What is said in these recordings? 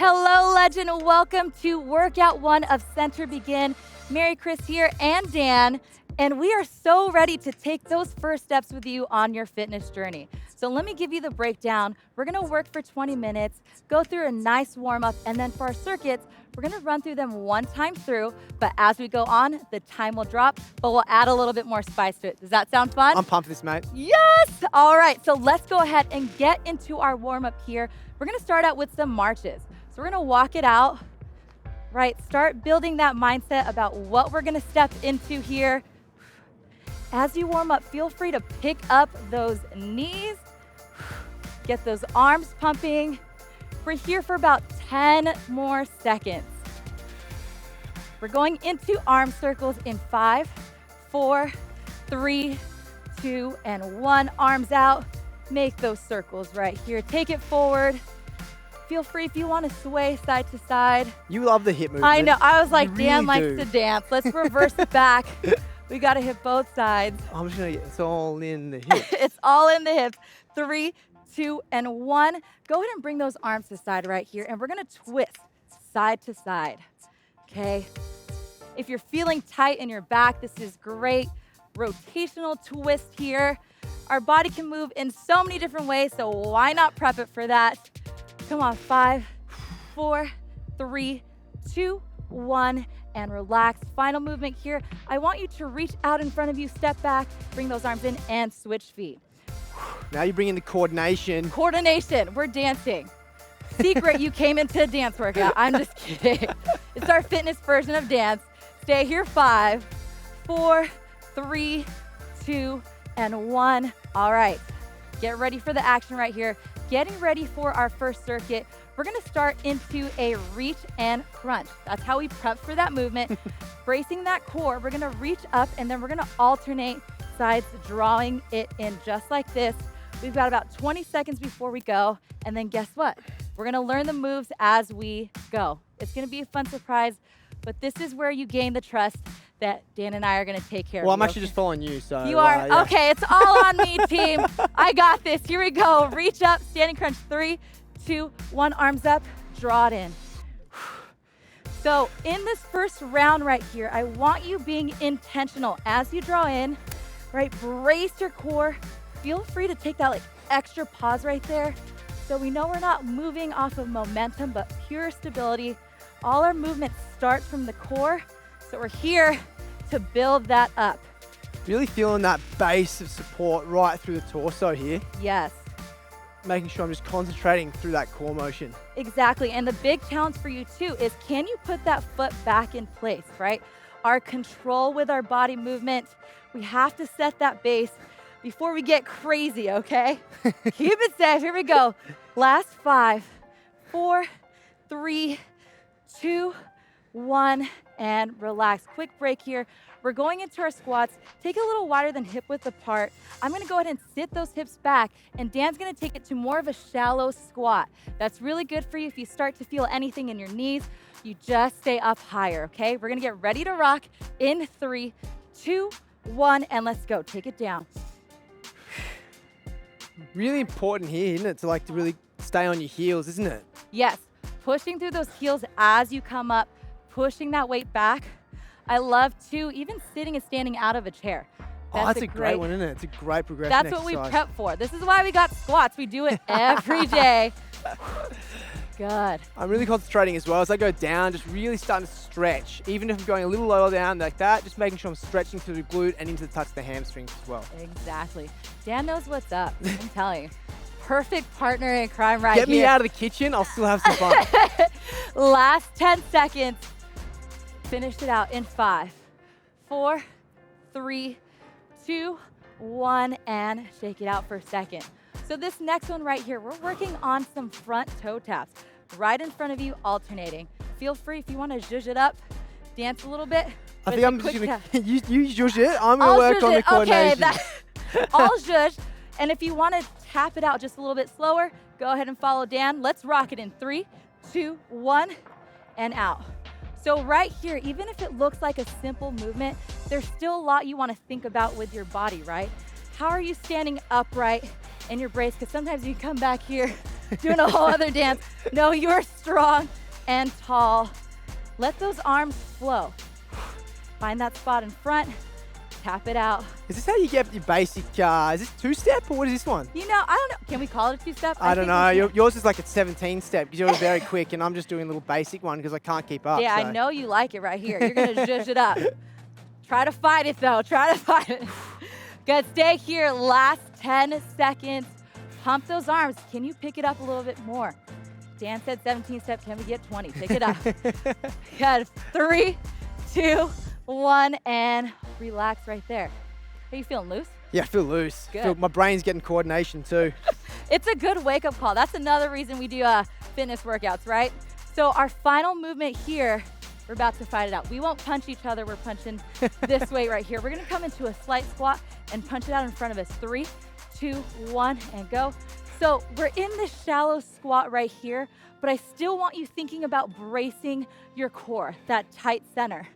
Hello, legend. Welcome to Workout 1 of Centr Begin. Maricris here and Dan, and we are so ready to take those first steps with you on your fitness journey. So let me give you the breakdown. We're gonna work for 20 minutes, go through a nice warm-up, and then for our circuits, we're gonna run through them one time through, but as we go on, the time will drop, but we'll add a little bit more spice to it. Does that sound fun? I'm pumped for this, mate. Yes! All right, so let's go ahead and get into our warm-up here. We're gonna start out with some marches. So we're gonna walk it out, right? Start building that mindset about what we're gonna step into here. As you warm up, feel free to pick up those knees, get those arms pumping. We're here for about 10 more seconds. We're going into arm circles in 5, 4, 3, 2, and 1. Arms out. Make those circles right here. Take it forward. Feel free if you want to sway side to side. You love the hip movement. I know. I was like, You Dan really likes to dance. Let's reverse it back. We got to hit both sides. I'm just going to get it's all in the hips. It's all in the hips. 3, 2, and 1. Go ahead and bring those arms to the side right here, and we're going to twist side to side, okay? If you're feeling tight in your back, this is great. Rotational twist here. Our body can move in so many different ways, so why not prep it for that? Come on, 5, 4, 3, 2, 1, and relax. Final movement here. I want you to reach out in front of you, step back, bring those arms in, and switch feet. Now you bring in the coordination. Coordination, we're dancing. Secret, you came into a dance workout. I'm just kidding. It's our fitness version of dance. Stay here, 5, 4, 3, 2, and 1. All right, get ready for the action right here. Getting ready for our first circuit. We're gonna start into a reach and crunch. That's how we prep for that movement. Bracing that core, we're gonna reach up and then we're gonna alternate sides, drawing it in just like this. We've got about 20 seconds before we go, and then guess what? We're gonna learn the moves as we go. It's gonna be a fun surprise, but this is where you gain the trust that Dan and I are gonna take care of. Well, I'm actually just following you, so. You are? Yeah. Okay, it's all on me, team. I got this. Here we go. Reach up, standing crunch. 3, 2, 1, arms up, draw it in. So in this first round right here, I want you being intentional. As you draw in, right, brace your core. Feel free to take that like extra pause right there. So we know we're not moving off of momentum, but pure stability. All our movement starts from the core. So we're here to build that up. Really feeling that base of support right through the torso here. Yes. Making sure I'm just concentrating through that core motion. Exactly, and the big challenge for you too is can you put that foot back in place, right? Our control with our body movement, we have to set that base before we get crazy, okay? Keep it safe, here we go. Last 5, 4, 3, 2, 1, and relax. Quick break here. We're going into our squats. Take it a little wider than hip width apart. I'm gonna go ahead and sit those hips back, and Dan's gonna take it to more of a shallow squat. That's really good for you if you start to feel anything in your knees. You just stay up higher, okay? We're gonna get ready to rock in 3, 2, 1, and let's go. Take it down. Really important here, isn't it? To really stay on your heels, isn't it? Yes, pushing through those heels as you come up, pushing that weight back. I love too, even sitting and standing out of a chair. That's a great one, isn't it? It's a great progression That's what we prep for. This is why we got squats. We do it every day. Good. I'm really concentrating as well as I go down, just really starting to stretch. Even if I'm going a little lower down like that, just making sure I'm stretching through the glute and into the touch of the hamstrings as well. Exactly. Dan knows what's up, I'm telling you. Perfect partner in crime right here. Get me out of the kitchen, I'll still have some fun. Last 10 seconds. Finish it out in 5, 4, 3, 2, 1, and shake it out for a second. So this next one right here, we're working on some front toe taps. Right in front of you, alternating. Feel free if you want to zhuzh it up, dance a little bit. I think I'm just gonna, you zhuzh it, I'm gonna work on the coordination. Okay, I'll zhuzh. And if you want to tap it out just a little bit slower, go ahead and follow Dan. Let's rock it in 3, 2, 1, and out. So right here, even if it looks like a simple movement, there's still a lot you want to think about with your body, right? How are you standing upright in your brace? Because sometimes you come back here doing a whole other dance. No, you're strong and tall. Let those arms flow. Find that spot in front, tap it out. Is this how you get your basic, is this 2-step or what is this one? You know, I don't know. Can we call it a 2-step? I don't know. Yours is like a 17-step because you're very quick and I'm just doing a little basic one because I can't keep up. Yeah, so. I know you like it right here. You're going to zhuzh it up. Try to fight it, though. Try to fight it. Good. Stay here. Last 10 seconds. Pump those arms. Can you pick it up a little bit more? Dan said 17 steps. Can we get 20? Pick it up. Good. 3, 2, 1, and relax right there. Are you feeling loose? Yeah, I feel loose. Good. My brain's getting coordination too. It's a good wake-up call. That's another reason we do fitness workouts, right? So our final movement here, we're about to fight it out. We won't punch each other. We're punching this way right here. We're going to come into a slight squat and punch it out in front of us. 3, 2, 1, and go. So we're in this shallow squat right here, but I still want you thinking about bracing your core, that tight center.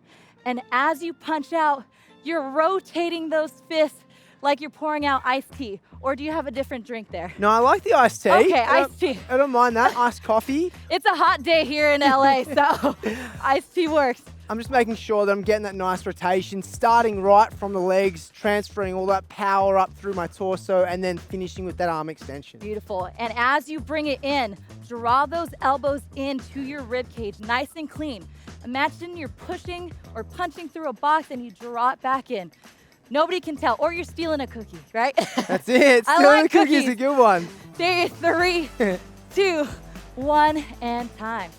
And as you punch out, you're rotating those fists like you're pouring out iced tea. Or do you have a different drink there? No, I like the iced tea. Okay, iced tea. I don't mind that. Iced coffee. It's a hot day here in LA, so iced tea works. I'm just making sure that I'm getting that nice rotation, starting right from the legs, transferring all that power up through my torso, and then finishing with that arm extension. Beautiful. And as you bring it in, draw those elbows into your rib cage, nice and clean. Imagine you're pushing or punching through a box and you draw it back in. Nobody can tell, or you're stealing a cookie, right? That's it. I Stealing like a cookie is cookies. a good one. There, 3, 2, 1, and time.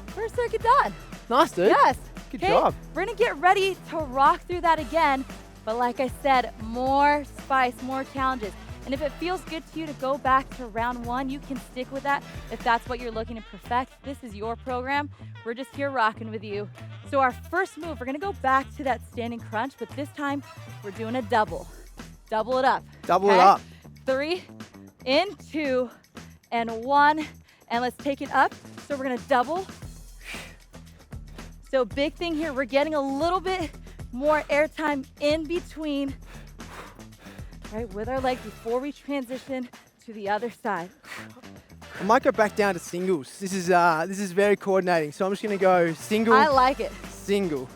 First circuit done. Nice, dude. Yes. Good Okay, job. we're gonna get ready to rock through that again, but like I said, more spice, more challenges. And if it feels good to you to go back to round 1, you can stick with that if that's what you're looking to perfect. This is your program. We're just here rocking with you. So our first move, we're gonna go back to that standing crunch, but this time we're doing a double. Double it up. Double it okay? up. 3, in 2, and 1, and let's take it up. So we're gonna double. So big thing here, we're getting a little bit more air time in between, right, with our legs before we transition to the other side. I might go back down to singles. This is very coordinating. So I'm just gonna go single. I like it. Single.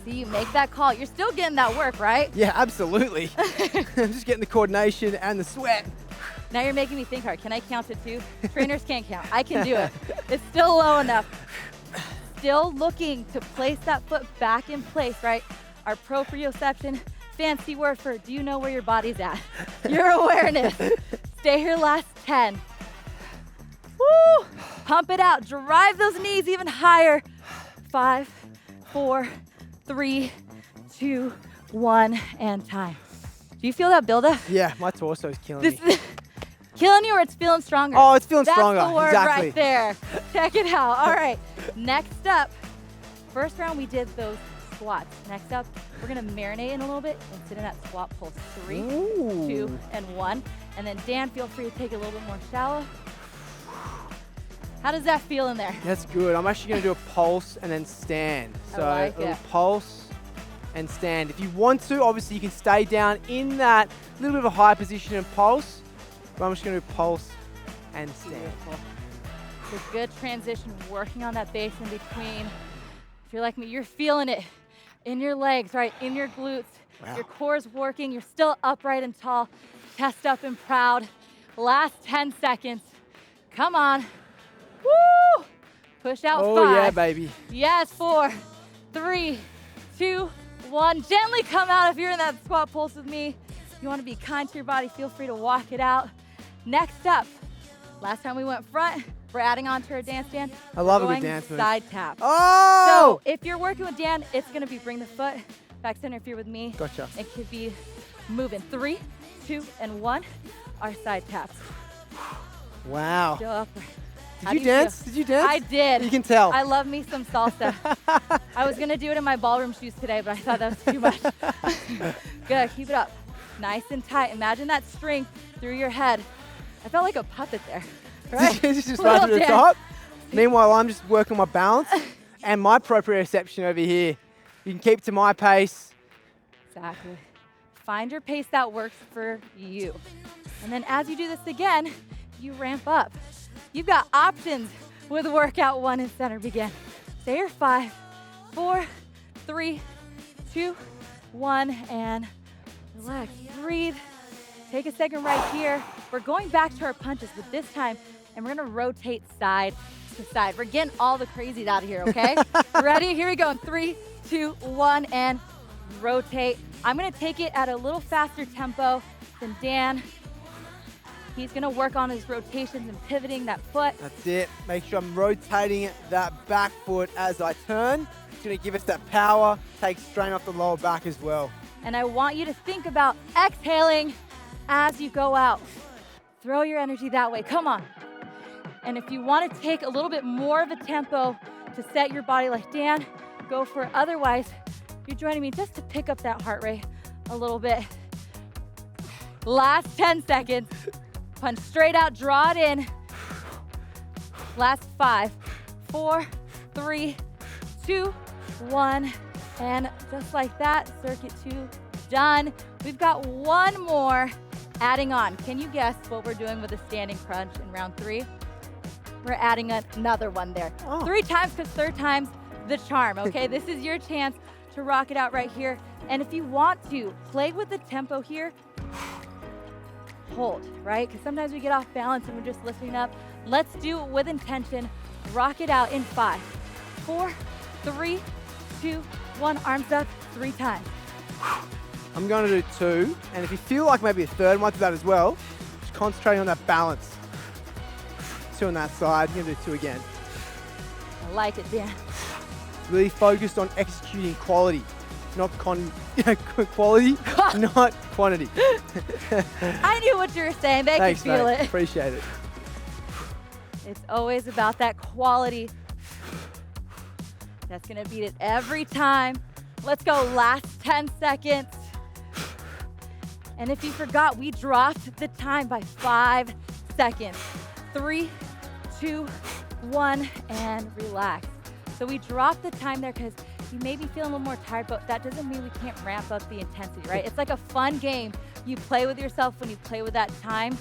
See, you make that call. You're still getting that work, right? Yeah, absolutely. I'm just getting the coordination and the sweat. Now you're making me think hard. Can I count to 2? Trainers can't count. I can do it. It's still low enough. Still looking to place that foot back in place, right? Our proprioception, fancy word for do you know where your body's at? Your awareness. Stay here last 10. Woo! Pump it out. Drive those knees even higher. 5, 4, 3, 2, 1, and time. Do you feel that buildup? Yeah, my torso is killing This me. is killing you or it's feeling stronger? Oh, it's feeling That's stronger. the word Exactly. right there. Check it out. All right. Next up, first round we did those squats. Next up, we're gonna marinate in a little bit and sit in that squat pulse. 3, Ooh. 2, and 1. And then Dan, feel free to take it a little bit more shallow. How does that feel in there? That's good. I'm actually going to do a pulse and then stand. I So like a little it. pulse and stand. If you want to, obviously you can stay down in that little bit of a high position and pulse. But I'm just going to do pulse and stand. Beautiful. It's a good transition, working on that base in between. If you're like me, you're feeling it in your legs, right? In your glutes. Wow. Your core's working. You're still upright and tall. Chest up and proud. Last 10 seconds. Come on. Woo! Push out 5. Oh yeah, baby. Yes, 4, 3, 2, 1. Gently come out if you're in that squat pulse with me. If you want to be kind to your body, feel free to walk it out. Next up, last time we went front, we're adding on to our dance stand. I love a We're good going dance move. side tap. Oh! So if you're working with Dan, it's going to be bring the foot back center. If you're with me, Gotcha. it could be moving 3, 2, and 1. Our side taps. Wow. Still upright. How Did you do feel? dance? Did you dance? I did. You can tell. I love me some salsa. I was gonna do it in my ballroom shoes today, but I thought that was too much. Good, keep it up. Nice and tight. Imagine that string through your head. I felt like a puppet there. Right? Did you just Little run through the dance. top? Meanwhile, I'm just working my balance and my proprioception over here. You can keep to my pace. Exactly. Find your pace that works for you. And then as you do this again, you ramp up. You've got options with workout 1 in Centr Begin. Stay here, 5, 4, 3, 2, 1, and relax, breathe. Take a second right here. We're going back to our punches, but this time, and we're gonna rotate side to side. We're getting all the crazies out of here, okay? Ready? Here we go in 3, 2, 1, and rotate. I'm gonna take it at a little faster tempo than Dan. He's gonna work on his rotations and pivoting that foot. That's it. Make sure I'm rotating that back foot as I turn. It's gonna give us that power, take strain off the lower back as well. And I want you to think about exhaling as you go out. Throw your energy that way, come on. And if you want to take a little bit more of a tempo to set your body like Dan, go for it. Otherwise, you're joining me just to pick up that heart rate a little bit. Last 10 seconds. Punch straight out, draw it in. Last 5, 4, 3, 2, 1. And just like that, circuit 2 done. We've got one more adding on. Can you guess what we're doing with a standing crunch in round 3? We're adding another one there. 3 times, because third time's the charm, okay? This is your chance to rock it out right here. And if you want to, play with the tempo here. Hold, right? Because sometimes we get off balance and we're just lifting up. Let's do it with intention. Rock it out in 5, 4, 3, 2, 1. Arms up 3 times. I'm going to do 2, and if you feel like maybe a third one, do that as well. Just concentrating on that balance. 2 on that side, you're going to do 2 again. I like it, Dan. Really focused on executing quality, not quality, not quantity. I knew what you were saying. They Thanks, can feel mate. it. Appreciate it. It's always about that quality. That's gonna beat it every time. Let's go, last 10 seconds. And if you forgot, we dropped the time by 5 seconds. 3, 2, 1, and relax. So we dropped the time there because you may be feeling a little more tired, but that doesn't mean we can't ramp up the intensity, right? It's like a fun game. You play with yourself when you play with that time,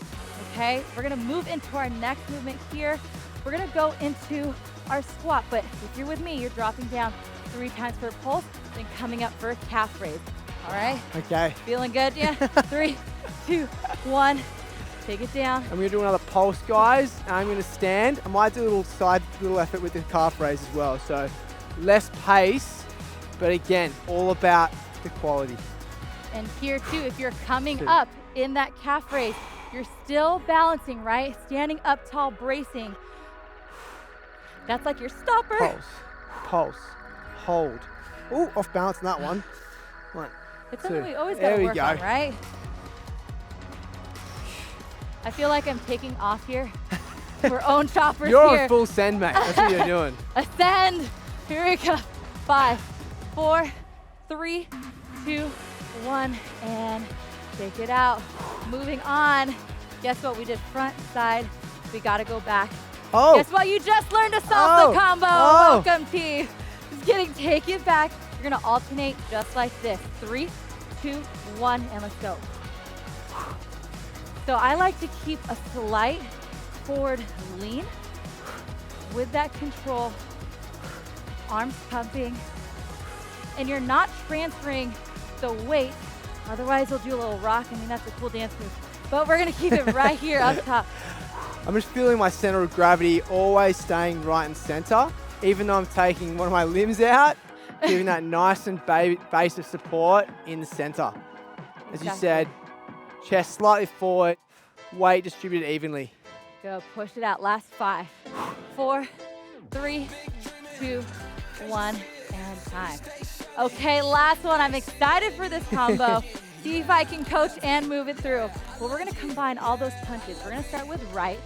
okay? We're gonna move into our next movement here. We're gonna go into our squat, but if you're with me, you're dropping down 3 times per pulse, then coming up for a calf raise, all right? Okay. Feeling good, yeah? 3, 2, 1, take it down. I'm going to do another pulse, guys. I'm going to stand. I might do a little effort with the calf raise as well. So less pace, but again, all about the quality. And here too, if you're coming up in that calf raise, you're still balancing, right? Standing up tall, bracing. That's like your stopper. Pulse, pulse, hold. Ooh, off balance on that one. 1, It's 2. something we always There gotta we work go. on, right? I feel like I'm taking off here. We're own choppers You're here. on full send, mate. That's what you're doing. Ascend. Here we go. 5, 4, 3, 2, 1, and take it out. Moving on. Guess what? We did front, side. We gotta go back. Oh. Guess what? You just learned a salsa combo. Oh. Welcome, T. Just kidding. Take it back. You're gonna alternate just like this. 3, 2, 1, and let's go. So I like to keep a slight forward lean with that control. Arms pumping. And you're not transferring the weight. Otherwise, you'll do a little rock. I mean, that's a cool dance move. But we're gonna keep it right here up top. I'm just feeling my center of gravity always staying right in center, even though I'm taking one of my limbs out, giving that nice and base of support in the center. As you said, chest slightly forward, weight distributed evenly. Go, push it out. Last 5, 4, 3, 2, 1, and time. Okay, last one. I'm excited for this combo. See if I can coach and move it through. Well, we're gonna combine all those punches. We're gonna start with right,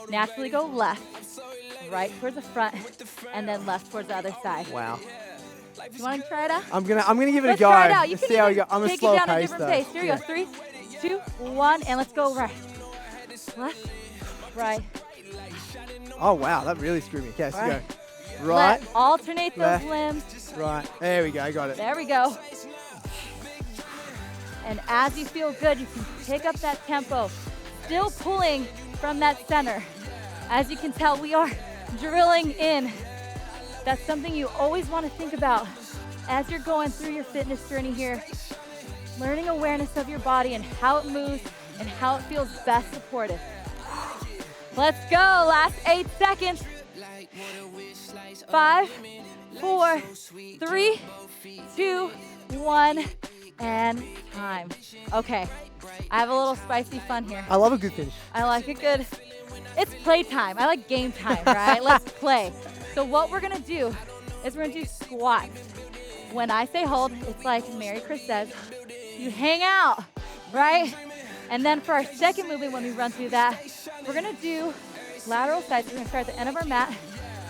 naturally go left, right towards the front, and then left towards the other side. Wow. You wanna try it out? I'm gonna give it Let's a go. try it out. You Let's can see how we even go. I'm a take slow it down pace a different though. pace. Here we go. 3, 2, 1, and let's go right. Left, right. Oh wow, that really screwed me. Okay, so Right. go. Right, Left. Alternate those left. limbs. right. There we go, got it. There we go. And as you feel good, you can pick up that tempo, still pulling from that center As you can tell, we are drilling in. That's something you always want to think about as you're going through your fitness journey here. Learning awareness of your body and how it moves and how it feels best supported. Let's go, last 8 seconds. 5, 4, 3, 2, 1, and time. Okay, I have a little spicy fun here. I love a good finish. I like it good. It's playtime. I like game time, right? Let's play. So what we're gonna do is we're gonna do squats. When I say hold, it's like Maricris says, you hang out, right? And then for our second movement, when we run through that, we're gonna do lateral sides. We're gonna start at the end of our mat,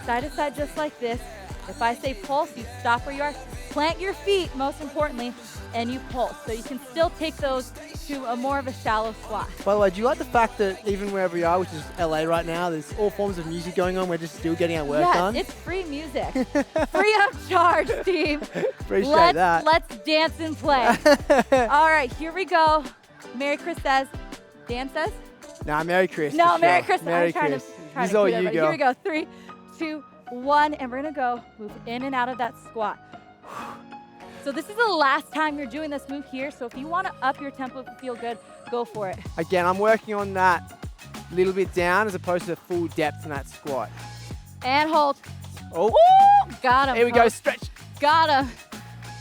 side to side just like this. If I say pulse, you stop where you are, plant your feet, most importantly, and you pulse. So you can still take those to a more of a shallow squat. By the way, do you like the fact that even wherever we are, which is LA right now, there's all forms of music going on, we're just still getting our work done? Yes, it's free music. Free of charge, team. Appreciate that. Let's dance and play. All right, here we go. Maricris says, Dan says? Nah, Maricris. No, for sure. Maricris. I'm trying to This is all cue that, you, but girl. Here we go. 3, 2, 1, and we're gonna go move in and out of that squat. So this is the last time you're doing this move here. So if you want to up your tempo to feel good, go for it. Again, I'm working on that little bit down as opposed to full depth in that squat. And hold. Oh, Woo! Got him. here we go, folks. stretch. Got him.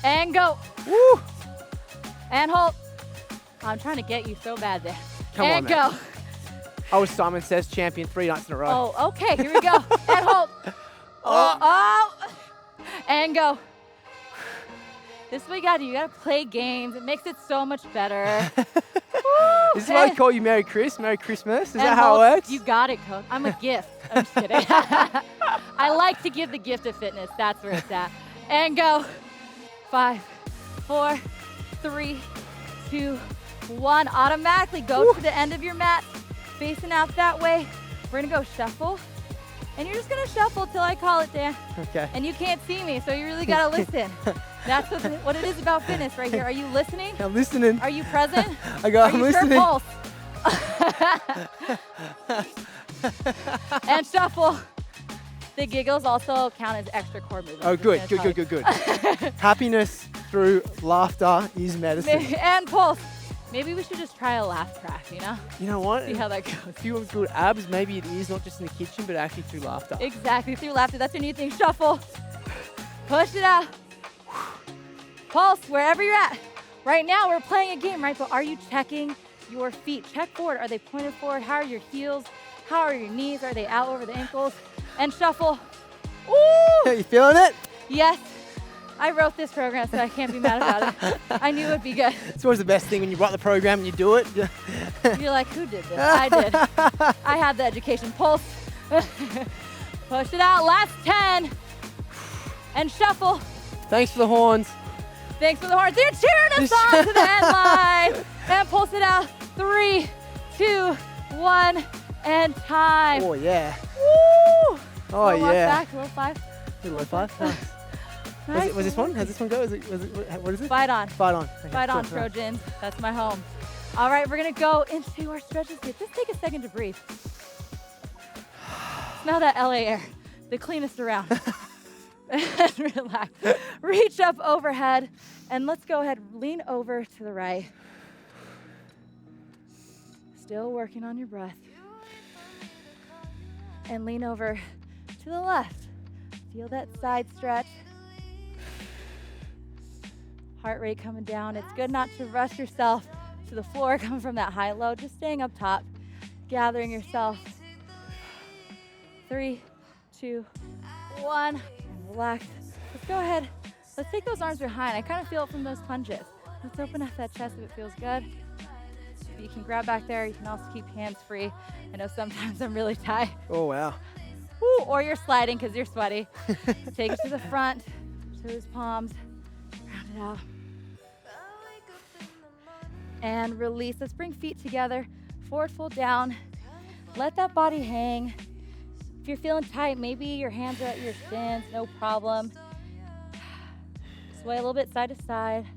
And go. Woo! And hold. I'm trying to get you so bad there. Come and on, man. go. I was Simon Says champion 3 nights in a row. Oh, okay. Here we go. And hold. Oh. And go. This is what you gotta do. You gotta play games. It makes it so much better. This is why I call you Merry Chris, Merry Christmas. Is that and how hold. it works? You got it, Coach. I'm a gift. I'm just kidding. I like to give the gift of fitness. That's where it's at. And go. 5, 4, 3, 2, 1. Automatically go to the end of your mat, facing out that way. We're gonna go shuffle. And you're just gonna shuffle till I call it, Dan. Okay. And you can't see me, so you really gotta listen. That's what it is about fitness right here. Are you listening? I'm listening. Are you present? I'm listening. Pulse? And shuffle. The giggles also count as extra core movements. Oh, good. Happiness through laughter is medicine. And pulse. Maybe we should just try a laugh track, you know? You know what? See how that goes. If you want good abs, maybe it is not just in the kitchen, but actually through laughter. Exactly, through laughter. That's your new thing. Shuffle. Push it out. Pulse, wherever you're at. Right now, we're playing a game, right? But are you checking your feet? Check forward. Are they pointed forward? How are your heels? How are your knees? Are they out over the ankles? And shuffle. Ooh! You feeling it? Yes. I wrote this program, so I can't be mad about it. I knew it would be good. It's always the best thing when you write the program and you do it. You're like, who did this? I did. I had the education. Pulse. Push it out. Last 10. And shuffle. Thanks for the horns. Thanks for the horns. They're cheering us on to the end line. And pulse it out. 3, 2, 1, and time. Oh, yeah. Woo! Oh, little yeah. Back, little 5. Little 5. Nice. Nice. Was this one? Has this one go? What is it? Fight on. Fight on. Okay, Fight on, cool. Trojans. That's my home. All right, we're going to go into our stretches here. Just take a second to breathe. Smell that LA air. The cleanest around. And relax. Reach up overhead. And let's go ahead, lean over to the right. Still working on your breath. And lean over to the left. Feel that side stretch. Heart rate coming down. It's good not to rush yourself to the floor, coming from that high low, just staying up top, gathering yourself. 3, 2, 1, and relax. Let's go ahead. Let's take those arms behind. I kind of feel it from those plunges. Let's open up that chest if it feels good. If you can grab back there, you can also keep hands free. I know sometimes I'm really tight. Oh, wow. Woo, or you're sliding because you're sweaty. Take it to the front, toes, palms, round it out. And release. Let's bring feet together, forward fold down. Let that body hang. If you're feeling tight, maybe your hands are at your shins, no problem. Sway a little bit side to side.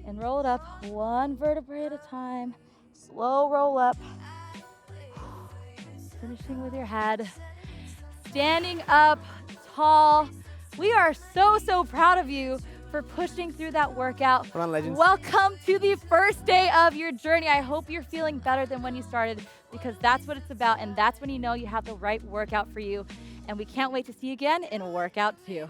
And roll it up one vertebrae at a time. Slow roll up. finishing with your head. Standing up tall. We are so, so proud of you for pushing through that workout. Well done, legends. Welcome to the first day of your journey. I hope you're feeling better than when you started, because that's what it's about, and that's when you know you have the right workout for you. And we can't wait to see you again in workout 2.